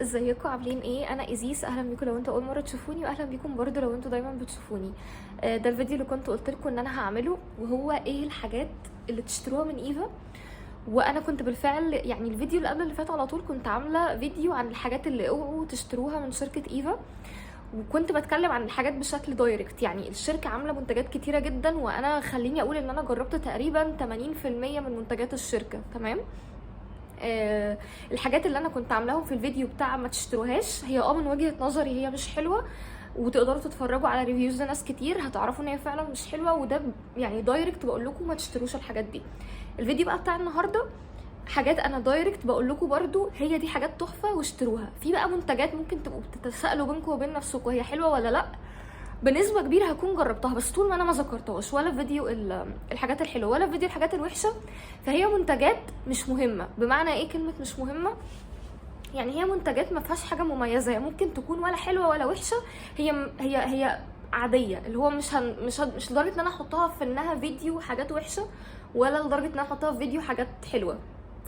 ازيكم عاملين ايه؟ انا ايزيس، اهلا بيكم لو انتوا اول مره تشوفوني، واهلا بيكم برضو لو انتوا دايما بتشوفوني. ده الفيديو اللي كنت قلت لكم ان انا هعمله، وهو ايه الحاجات اللي تشتروها من ايفا. وانا كنت بالفعل يعني الفيديو اللي قبل اللي فات على طول كنت عامله فيديو عن الحاجات اللي اوعوا تشتروها من شركه ايفا، وكنت بتكلم عن الحاجات بشكل دايركت. يعني الشركه عامله منتجات كتيره جدا، وانا خليني اقول ان انا جربت تقريبا 80% من منتجات الشركه. تمام. الحاجات اللي انا كنت عاملاهم في الفيديو بتاع ما تشتروهاش، هي من وجهة نظري هي مش حلوة، وتقدروا تتفرجوا على ريفيوز لناس كتير هتعرفوا ان هي فعلا مش حلوة، وده يعني دايركت بقول لكم ما تشتروش الحاجات دي. الفيديو بقى بتاع النهارده حاجات انا دايركت بقول لكم برضو هي دي حاجات تحفة واشتروها. في بقى منتجات ممكن تبقوا بتتساءلوا بينكم وبين نفسكم هي حلوة ولا لا، بنسبه كبيره هكون جربتها، بس طول ما انا ما ذكرتهاش ولا في فيديو الحاجات الحلوه ولا في فيديو الحاجات الوحشه، فهي منتجات مش مهمه. بمعنى ايه كلمه مش مهمه؟ يعني هي منتجات ما فيهاش حاجه مميزه، هي ممكن تكون ولا حلوه ولا وحشه، هي عاديه، اللي هو مش لدرجه ان انا احطها في انها فيديو حاجات وحشه، ولا لدرجه ان انا احطها في فيديو حاجات حلوه.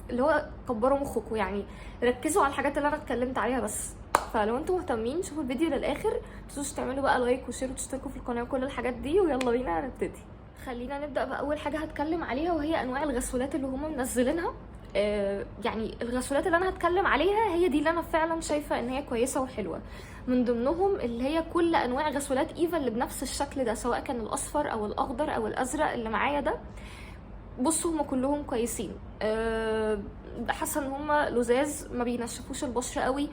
اللي هو كبروا مخكم، يعني ركزوا على الحاجات اللي انا اتكلمت عليها بس. فلو انتم مهتمين شوفوا الفيديو للاخر، متنسوش تعملوا بقى لايك وشير وتشتركوا في القناه وكل الحاجات دي، ويلا بينا نبتدي. خلينا نبدا باول حاجه هتكلم عليها، وهي انواع الغسولات اللي هم منزلينها. يعني الغسولات اللي انا هتكلم عليها هي دي اللي انا فعلا شايفه ان هي كويسه وحلوه. من ضمنهم اللي هي كل انواع غسولات ايفا اللي بنفس الشكل ده، سواء كان الاصفر او الاخضر او الازرق اللي معايا ده. بصوا هما كلهم كويسين. حاسه ان هما لزاز، ما بينشفوش البشره قوي.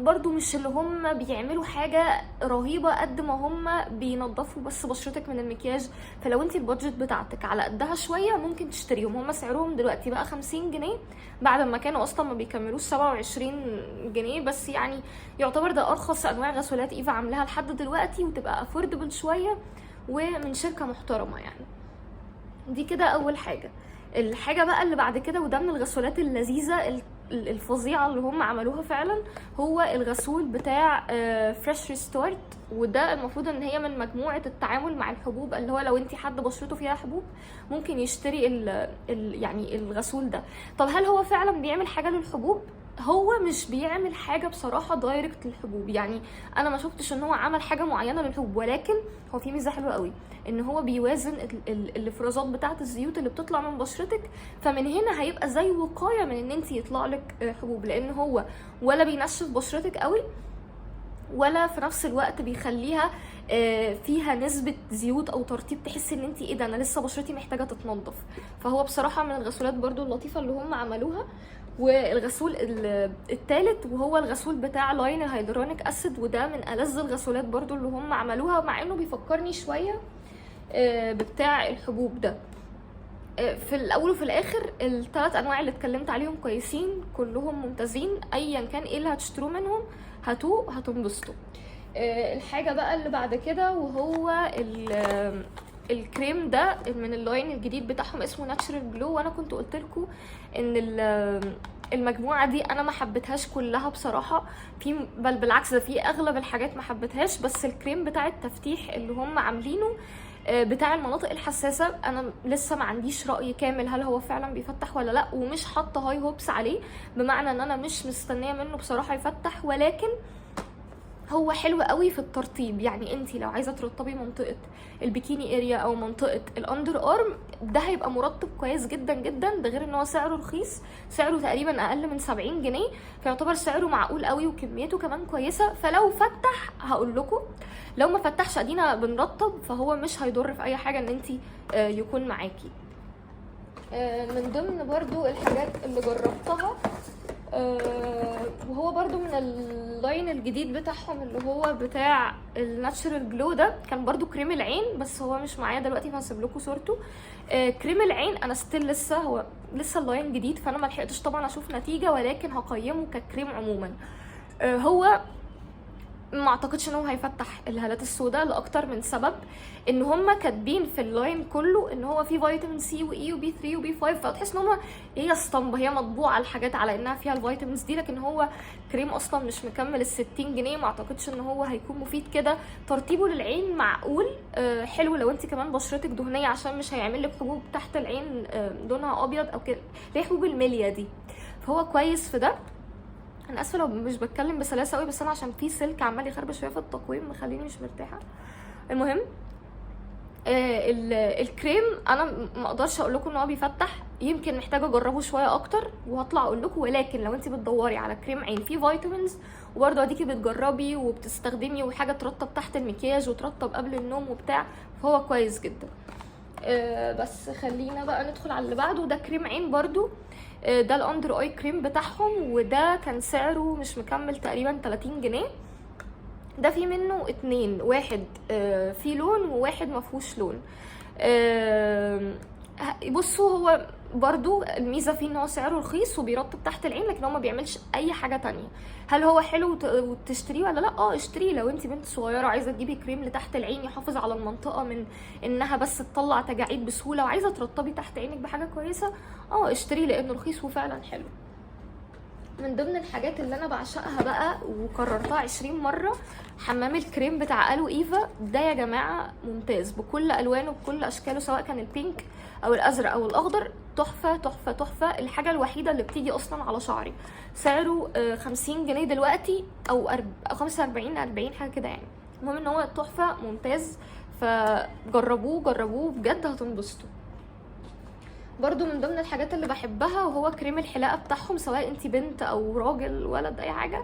برضو مش اللي هم بيعملوا حاجة رهيبة قد ما هم بينضفوا بس بشرتك من المكياج. فلو انت البادجت بتاعتك على قدها شوية ممكن تشتريهم. هم سعرهم دلوقتي بقى 50 جنيه، بعد ما كانوا اصلا ما بيكملوش 27 جنيه، بس يعني يعتبر ده ارخص انواع غسولات ايفا عاملاها لحد دلوقتي، وتبقى افوردبل شوية ومن شركة محترمة يعني. دي كده اول حاجه. الحاجه بقى اللي بعد كده، وده من الغسولات اللذيذه الفظيعه اللي هم عملوها فعلا، هو الغسول بتاع فريش ريستورت. وده المفروض ان هي من مجموعه التعامل مع الحبوب، اللي هو لو انت حد بشرته فيها حبوب ممكن يشتري يعني الغسول ده. طب هل هو فعلا بيعمل حاجه للحبوب؟ هو مش بيعمل حاجه بصراحه دايركت للحبوب، يعني انا ما شفتش ان هو عمل حاجه معينه للحبوب، ولكن هو في ميزه حلوه قوي، ان هو بيوازن الافرازات بتاعه الزيوت اللي بتطلع من بشرتك. فمن هنا هيبقى زي وقايه من ان انت يطلع لك حبوب، لان هو ولا بينشف بشرتك قوي، ولا في نفس الوقت بيخليها فيها نسبة زيوت او ترطيب تحسي ان انت ايه ده، انا لسه بشرتي محتاجة تتنضف. فهو بصراحة من الغسولات برضو اللطيفة اللي هم عملوها. والغسول الثالث وهو الغسول بتاع لاين الهيدرونيك اسيد، وده من ألذ الغسولات برضو اللي هم عملوها، مع انه بيفكرني شوية بتاع الحبوب ده. في الاول وفي الاخر الثلاث انواع اللي اتكلمت عليهم كويسين، كلهم ممتازين، ايا كان ايه اللي هتشتروه منهم هاتوه هتنبسطوا. الحاجه بقى اللي بعد كده وهو الكريم ده من اللاين الجديد بتاعهم اسمه ناتشرال جلو. وانا كنت قلت لكم ان المجموعه دي انا ما حبيتهاش كلها بصراحه، بل بالعكس ده في اغلب الحاجات ما حبيتهاش، بس الكريم بتاع التفتيح اللي هم عاملينه بتاع المناطق الحساسه انا لسه ما عنديش راي كامل هل هو فعلا بيفتح ولا لا، ومش حاطه هاي هوبس عليه، بمعنى ان انا مش مستنيه منه بصراحه يفتح، ولكن هو حلو قوي في الترطيب. يعني انت لو عايزه ترطبي منطقه البيكيني اريا او منطقه الاندر ارم، ده هيبقى مرطب كويس جدا جدا. ده غير ان هو سعره رخيص، سعره تقريبا اقل من 70 جنيه، فيعتبر سعره معقول قوي وكميته كمان كويسه. فلو فتح هقول لكم، لو ما فتحش ادينا بنرطب، فهو مش هيضر في اي حاجه ان انت يكون معاكي. من ضمن برضو الحاجات اللي جربتها وهو برضو من اللاين الجديد بتاعهم اللي هو بتاع الناتشرال جلو ده، كان برضو كريم العين، بس هو مش معايا دلوقتي فهسيب لكم صورته. كريم العين انا ستيل هو لسه اللاين جديد، فانا ما لحقتش طبعا اشوف نتيجه، ولكن هقيمه ككريم عموما. هو ما اعتقدش ان هو هيفتح الهالات السوداء لاكتر من سبب، ان هم كاتبين في اللاين كله ان هو فيه فيتامين سي واي وبي 3 وبي 5، فتحس ان هم هي اسطمبه، هي مطبوعه الحاجات على انها فيها الفيتامينز دي، لكن هو كريم اصلا مش مكمل ال60 جنيه. ما اعتقدش ان هو هيكون مفيد كده. ترطيبه للعين معقول، حلو لو انت كمان بشرتك دهنيه، عشان مش هيعمل لك حبوب تحت العين لونها ابيض او كده، اللي هي حبوب الميليا دي، فهو كويس في ده. انا اسفه لو مش بتكلم بسلاسه قوي، بس انا عشان في سلك عمال يخربش شويه في التقويم مخليني مش مرتاحه. المهم الكريم انا ما اقدرش اقول لكم ان هو بيفتح، يمكن محتاجه اجربه شويه اكتر وهطلع اقول لكم. ولكن لو انت بتدوري على كريم عين فيه فيتامينز وبرده اديكي بتجربي وبتستخدمي وحاجه ترطب تحت المكياج وترطب قبل النوم وبتاع، فهو كويس جدا. بس خلينا بقى ندخل على اللي بعده. ده كريم عين برضو، ده الاندر اي كريم بتاعهم، وده كان سعره مش مكمل تقريبا 30 جنيه. ده في منه اتنين، واحد فيه لون وواحد مفهوش لون. بصوا هو برضو الميزه فيه ان هو سعره رخيص وبيرطب تحت العين، لكن هو ما بيعملش اي حاجه تانية. هل هو حلو وتشتريه ولا لا؟ اشتريه لو انت بنت صغيره عايزه تجيبي كريم لتحت العين يحافظ على المنطقه من انها بس تطلع تجاعيد بسهوله، وعايزه ترطبي تحت عينك بحاجه كويسه، اشتريه لانه رخيص وفعلا حلو. من ضمن الحاجات اللي انا بعشقها بقى وكررتها 20 مره، حمام الكريم بتاع الو ايفا. ده يا جماعه ممتاز بكل الوانه بكل اشكاله، سواء كان البينك او الازرق او الاخضر، تحفه تحفه تحفه. الحاجه الوحيده اللي بتيجي اصلا على شعري، سعره 50 جنيه دلوقتي او 45 40 حاجه كده يعني. المهم ان هو تحفه ممتاز، فجربوه جربوه بجد هتنبسطوا. برضو من ضمن الحاجات اللي بحبها وهو كريم الحلاقه بتاعهم، سواء انتي بنت او راجل ولد اي حاجه،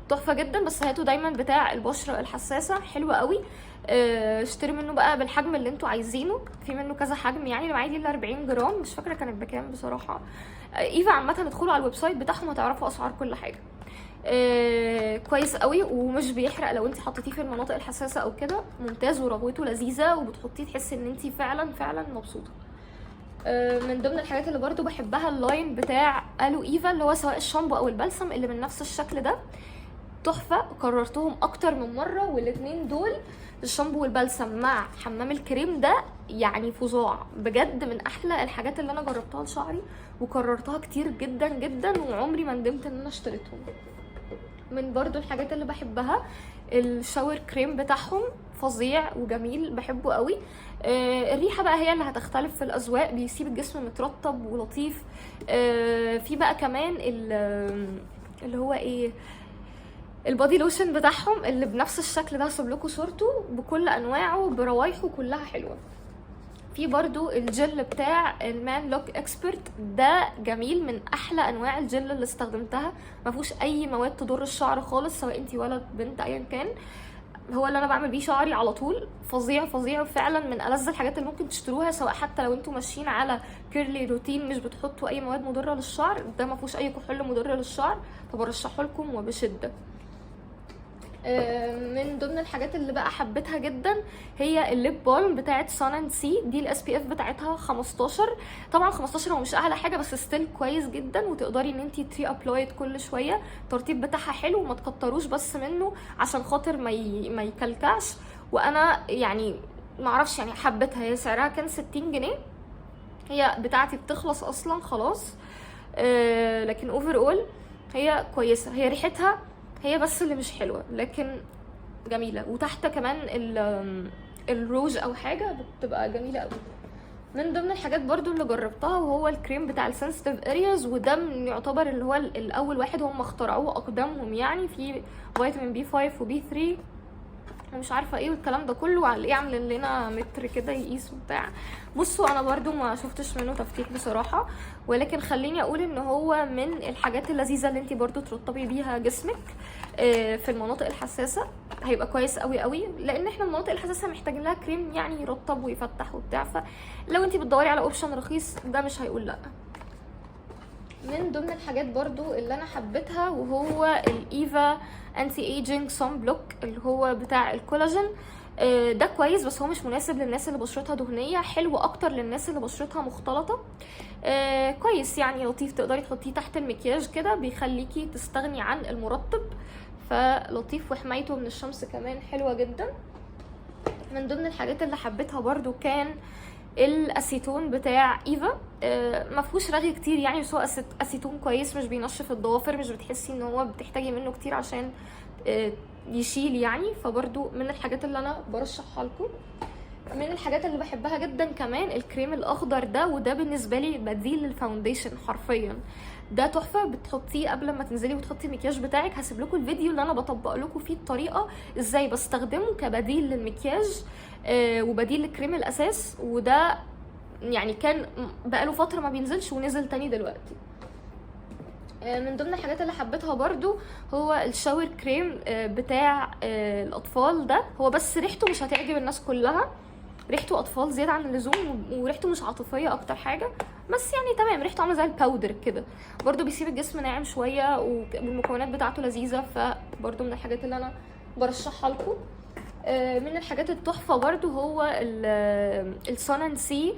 تحفه جدا. بس هاتوا دايما بتاع البشره الحساسه، حلو قوي. اشتري منه بقى بالحجم اللي انتوا عايزينه، في منه كذا حجم يعني. اللي معايا دي ال 40 جرام، مش فاكره كانت بكام بصراحه. ايفا عامه ادخلوا على الويب سايت بتاعهم هتعرفوا اسعار كل حاجه. كويس قوي ومش بيحرق لو انت حطيتيه في المناطق الحساسه او كده، ممتاز ورغوته لذيذه وبتحطيه تحسي ان انت فعلا فعلا مبسوطه. من ضمن الحاجات اللي برضو بحبها اللاين بتاع الو ايفا، اللي هو سواء الشامبو او البلسم اللي من نفس الشكل ده، تحفه. كررتهم اكتر من مره، والاتنين دول الشامبو والبلسم مع حمام الكريم ده يعني فظاع بجد، من احلى الحاجات اللي انا جربتها لشعري وكررتها كتير جدا جدا، وعمري ما ندمت ان انا اشتريتهم. من برضو الحاجات اللي بحبها الشاور كريم بتاعهم، فظيع وجميل بحبه قوي. الريحه بقى هي اللي هتختلف في الاذواق، بيسيب الجسم مترطب ولطيف. في بقى كمان اللي هو ايه، البادي لوشن بتاعهم اللي بنفس الشكل ده، هسيب لكم صورته بكل انواعه بروايحه كلها حلوه. في برضو الجل بتاع المان لوك اكسبرت، ده جميل، من احلى انواع الجل اللي استخدمتها، ما فيهوش اي مواد تضر الشعر خالص، سواء انتي ولد بنت ايا كان. هو اللي انا بعمل بيه شعري على طول، فظيع فظيع فعلا، من ألذ الحاجات اللي ممكن تشتروها، سواء حتى لو انتوا ماشيين على كيرلي روتين مش بتحطوا اي مواد مضره للشعر، ده ما فيهوش اي كحول مضر للشعر، فبرشحه لكم وبشده. من ضمن الحاجات اللي بقى حبيتها جدا هي الليب بالم بتاعت سان اند سي. دي الاس بي اف بتاعتها 15. طبعا 15 هو مش اعلى حاجه، بس ستيل كويس جدا، وتقدري ان انت تري ابلايد كل شويه. الترطيب بتاعها حلو، وما تكتروش بس منه عشان خاطر ما يكلكعش. وانا يعني معرفش يعني حبيتها، هي سعرها كان 60 جنيه، هي بتاعتي بتخلص اصلا خلاص. لكن اوفر اول هي كويسه. هي ريحتها هي بس اللي مش حلوه، لكن جميله. وتحت كمان الروج او حاجه بتبقى جميله قوي. من ضمن الحاجات برضو اللي جربتها وهو الكريم بتاع السنسيتيف ارياز، وده يعتبر اللي هو الاول واحد هم اخترعوه اقدمهم يعني، في فيتامين بي 5 وبي 3 ومش عارفه ايه والكلام ده كله، وعلى ايه عاملين لنا متر كده يقيس وبتاع. بصوا انا برضو ما شفتش منه تفتيح بصراحه، ولكن خليني اقول ان هو من الحاجات اللذيذه اللي انت برضو ترطبي بيها جسمك في المناطق الحساسه، هيبقى كويس قوي قوي، لان احنا المناطق الحساسه محتاجين لها كريم يعني يرطب ويفتح وبتاع. فلو انت بتدوري على اوبشن رخيص ده مش هيقول لا. من ضمن الحاجات برضو اللي انا حبيتها وهو الايفا انتي ايجينج صن بلوك، اللي هو بتاع الكولاجين. ده كويس، بس هو مش مناسب للناس اللي بشرتها دهنيه، حلو اكتر للناس اللي بشرتها مختلطه. كويس يعني، لطيف، تقدري تحطيه تحت المكياج كده، بيخليكي تستغني عن المرطب، فلطيف. وحمايته من الشمس كمان حلوه جدا. من ضمن الحاجات اللي حبيتها برضو كان الاسيتون بتاع ايفا. ما فيهوش رغي كتير يعني، بس هو اسيتون كويس، مش بينشف الضوافر، مش بتحسي ان هو بتحتاجي منه كتير عشان يشيل يعني. فبرضو من الحاجات اللي انا برشحها لكم. من الحاجات اللي بحبها جدا كمان الكريم الاخضر ده، وده بالنسبه لي بديل للفاونديشن حرفيا. ده تحفه، بتحطيه قبل ما تنزلي وتحطي المكياج بتاعك. هسيب لكم الفيديو اللي انا بطبق لكم فيه الطريقه ازاي بستخدمه كبديل للمكياج وبديل لكريم الاساس. وده يعني كان بقاله فتره ما بينزلش ونزل تاني دلوقتي. من ضمن الحاجات اللي حبيتها برضو هو الشاور كريم بتاع الاطفال ده. هو بس ريحته مش هتعجب الناس كلها، ريحته اطفال زياده عن اللزوم، وريحته مش عاطفيه اكتر حاجه، بس يعني تمام. ريحته عامله زي الباودر كده، برضو بيسيب الجسم ناعم شويه، والمكونات بتاعته لذيذه، فبرضو من الحاجات اللي انا برشحها لكم. من الحاجات التحفه برضو هو السان اند سي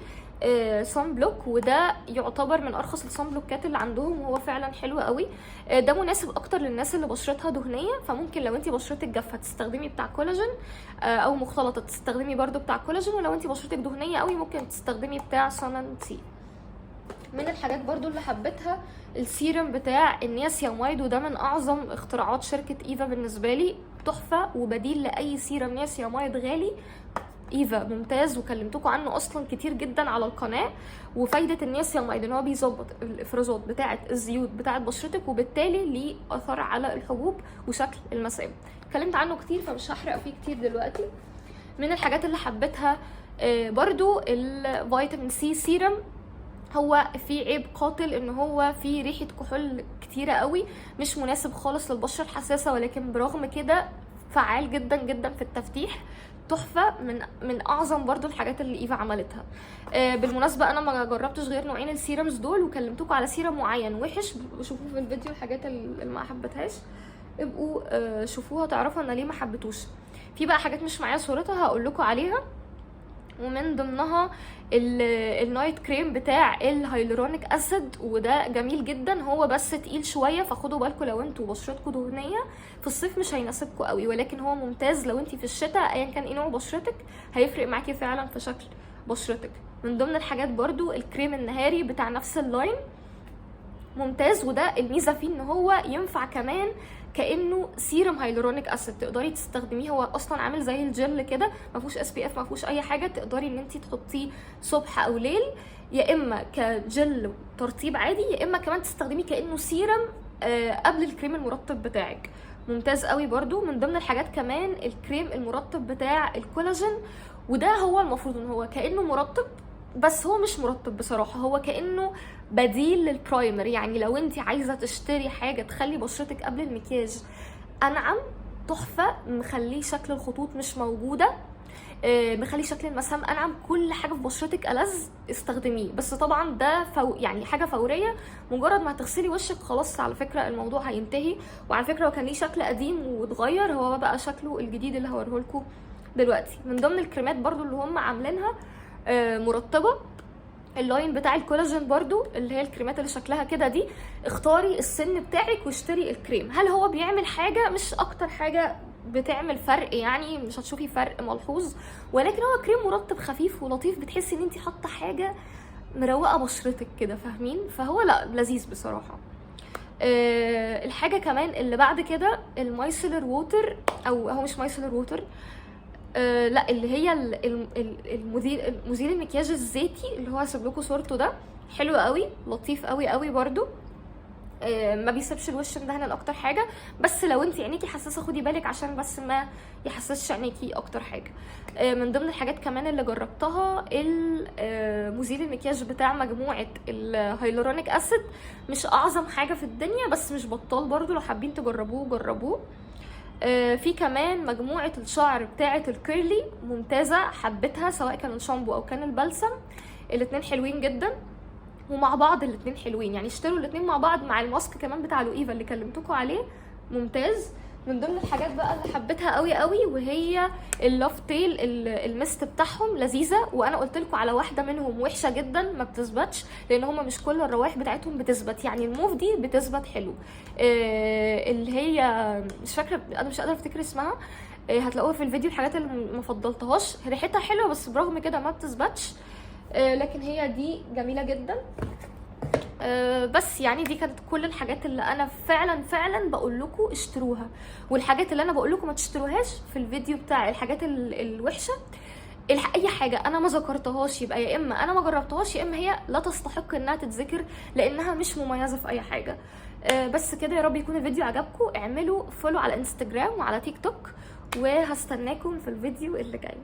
صن بلوك، وده يعتبر من ارخص الصن بلوكات اللي عندهم، وهو فعلا حلو قوي. ده مناسب اكتر للناس اللي بشرتها دهنيه، فممكن لو انتي بشرتك جافه تستخدمي بتاع كولاجين، او مختلطه تستخدمي برضو بتاع كولاجين، ولو انتي بشرتك دهنيه قوي ممكن تستخدمي بتاع صن اند سي. من الحاجات برضو اللي حبيتها السيرم بتاع النياسيامايد، وده من اعظم اختراعات شركه ايفا بالنسبه لي. تحفه وبديل لاي سيرم نياسيامايد غالي. ايفا ممتاز، وكلمتكم عنه اصلا كتير جدا على القناه. وفايده النياسيامايد ان هو بيظبط الافرازات بتاعه الزيوت بتاعه بشرتك، وبالتالي ليه اثر على الحبوب وشكل المسام. اتكلمت عنه كتير فمش هحرق فيه كتير دلوقتي. من الحاجات اللي حبيتها برضو الفيتامين سي سيرم. هو في عيب قاتل ان هو في ريحه كحول كتيره قوي، مش مناسب خالص للبشره الحساسه، ولكن برغم كده فعال جدا جدا في التفتيح. تحفه، من اعظم برضو الحاجات اللي ايفا عملتها. بالمناسبه انا ما جربتش غير نوعين السيرمز دول، وكلمتكم على سيرم معين وحش، شوفوا في الفيديو الحاجات اللي ما حبيتهاش، ابقوا شوفوها تعرفوا انا ليه ما حبيتوش. في بقى حاجات مش معايا صورتها هقول لكم عليها، ومن ضمنها النايت كريم بتاع الهيلورونيك اسيد، وده جميل جدا. هو بس تقيل شويه، فخدوا بالكم لو انتوا بشرتكم دهنيه في الصيف مش هيناسبكم قوي، ولكن هو ممتاز لو انتي في الشتاء ايا كان ايه نوع بشرتك، هيفرق معاكي فعلا في شكل بشرتك. من ضمن الحاجات برضو الكريم النهاري بتاع نفس اللاين، ممتاز. وده الميزه فيه ان هو ينفع كمان كانه سيرم هيلورونيك اسيد، تقدري تستخدميه. هو اصلا عامل زي الجل كده، ما فيهوش اس بي اف، ما فيهوش اي حاجه، تقدري ان انت تحطيه صبح او ليل، يا اما كجل ترطيب عادي، يا اما كمان تستخدميه كانه سيرم قبل الكريم المرطب بتاعك. ممتاز قوي. برضو من ضمن الحاجات كمان الكريم المرطب بتاع الكولاجين، وده هو المفروض ان هو كانه مرطب، بس هو مش مرطب بصراحه، هو كانه بديل للبرايمر. يعني لو انت عايزه تشتري حاجه تخلي بشرتك قبل المكياج انعم، تحفه، مخليه شكل الخطوط مش موجوده، مخلي شكل المسام انعم، كل حاجه في بشرتك ألذ، استخدميه. بس طبعا ده يعني حاجه فوريه، مجرد ما هتغسلي وشك خلاص على فكره الموضوع هينتهي. وعلى فكره هو كان ليه شكل قديم واتغير، هو بقى شكله الجديد اللي هوريه لكم دلوقتي. من ضمن الكريمات برضو اللي هم عاملينها مرطبه، اللاين بتاع الكولاجين برضو، اللي هي الكريمات اللي شكلها كده دي. اختاري السن بتاعك واشتري الكريم. هل هو بيعمل حاجه؟ مش اكتر حاجه بتعمل فرق، يعني مش هتشوفي فرق ملحوظ، ولكن هو كريم مرطب خفيف ولطيف، بتحسي ان انت حاطه حاجه مروقه بشرتك كده، فاهمين؟ فهو لا، لذيذ بصراحه. الحاجه كمان اللي بعد كده المايسلر ووتر، او هو مش مايسلر ووتر، لا، اللي هي مزيل المكياج الزيتي، اللي هو هسيب لكم صورته ده. حلو قوي، لطيف قوي قوي برضو. ما بيسيبش الوش مدهن اكتر حاجه، بس لو انت عينيكي حساسه خدي بالك عشان بس ما يحسسش عينيكي اكتر حاجه. من ضمن الحاجات كمان اللي جربتها مزيل المكياج بتاع مجموعه الهيلورونيك اسيد. مش اعظم حاجه في الدنيا، بس مش بطال برضو، لو حابين تجربوه جربوه. في كمان مجموعه الشعر بتاعه الكيرلي، ممتازه، حبيتها سواء كان الشامبو او كان البلسم، الاتنين حلوين جدا، ومع بعض الاتنين حلوين، يعني اشتروا الاتنين مع بعض مع الماسك كمان بتاع لويفا اللي كلمتكم عليه، ممتاز. من ضمن الحاجات بقى اللي حبيتها قوي قوي وهي اللاف تيل، المست بتاعهم لذيذه، وانا قلت لكم على واحده منهم وحشه جدا ما بتثبتش، لان هما مش كل الروائح بتاعتهم بتثبت، يعني الموف دي بتثبت حلو. اللي هي مش فاكره، انا مش قادره افتكر اسمها، هتلاقوها في الفيديو. الحاجات اللي ما فضلتهاش ريحتها حلوه، بس برغم كده ما بتثبتش، لكن هي دي جميله جدا. بس يعني دي كانت كل الحاجات اللي انا فعلا بقول لكم اشتروها، والحاجات اللي انا بقول لكم ما تشتروهاش في الفيديو بتاع الحاجات الوحشه اي حاجه انا ما ذكرتهاش يبقى يا اما انا ما جربتهاش، يا اما هي لا تستحق انها تتذكر لانها مش مميزه في اي حاجه. بس كده، يا رب يكون الفيديو عجبكم. اعملوا فولو على انستجرام وعلى تيك توك، وهستناكم في الفيديو اللي جاي.